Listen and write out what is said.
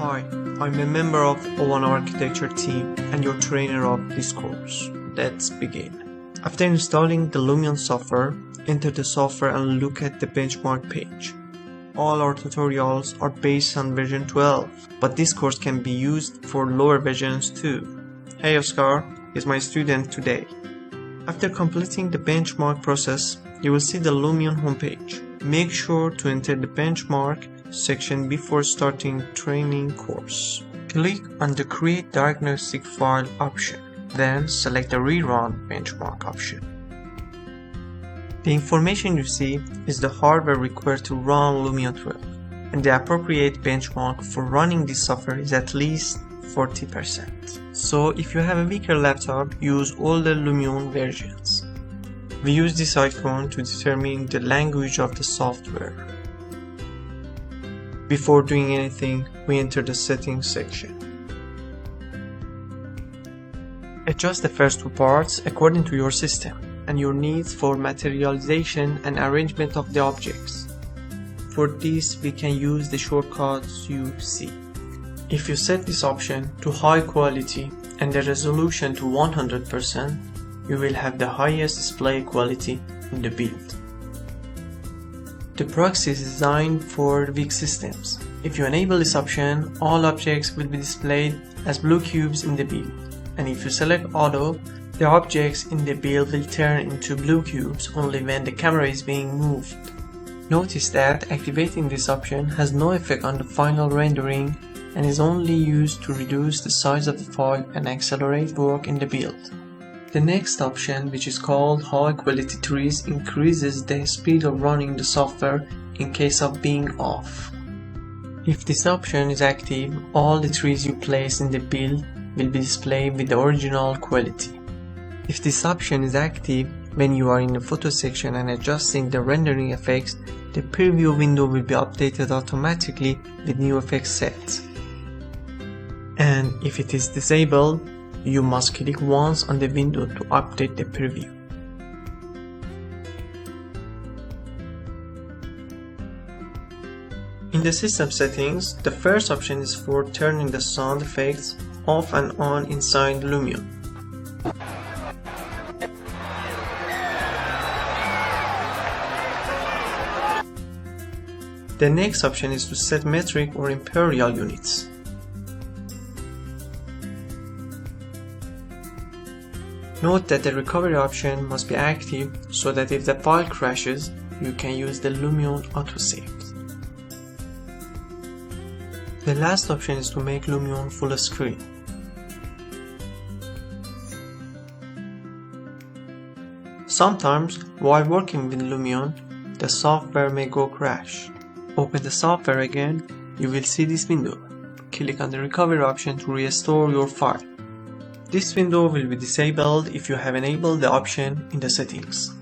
Hi, I'm a member of O1 Architecture team and your trainer of this course. Let's begin. After installing the Lumion software, enter the software and look at the benchmark page. All our tutorials are based on version 12, but this course can be used for lower versions too. Hey Oscar is my student today. After completing the benchmark process, you will see the Lumion homepage. Make sure to enter the benchmark section before starting training course. Click on the Create Diagnostic File option, then select the Rerun Benchmark option. The information you see is the hardware required to run Lumion 12, and the appropriate benchmark for running this software is at least 40%. So if you have a weaker laptop, use older Lumion versions. We use this icon to determine the language of the software. Before doing anything, we enter the settings section. Adjust the first two parts according to your system and your needs for materialization and arrangement of the objects. For this, we can use the shortcuts you see. If you set this option to high quality and the resolution to 100%, you will have the highest display quality in the build. The proxy is designed for weak systems. If you enable this option, all objects will be displayed as blue cubes in the build, and if you select auto, the objects in the build will turn into blue cubes only when the camera is being moved. Notice that activating this option has no effect on the final rendering and is only used to reduce the size of the file and accelerate work in the build. The next option, which is called High Quality Trees, increases the speed of running the software in case of being off. If this option is active, all the trees you place in the build will be displayed with the original quality. If this option is active when you are in the photo section and adjusting the rendering effects, the preview window will be updated automatically with new effects set. And if it is disabled, you must click once on the window to update the preview. In the system settings, the first option is for turning the sound effects off and on inside Lumion. The next option is to set metric or imperial units. Note that the recovery option must be active so that if the file crashes, you can use the Lumion autosave. The last option is to make Lumion full screen. Sometimes, while working with Lumion, the software may go crash. Open the software again, you will see this window. Click on the recovery option to restore your file. This window will be disabled if you have enabled the option in the settings.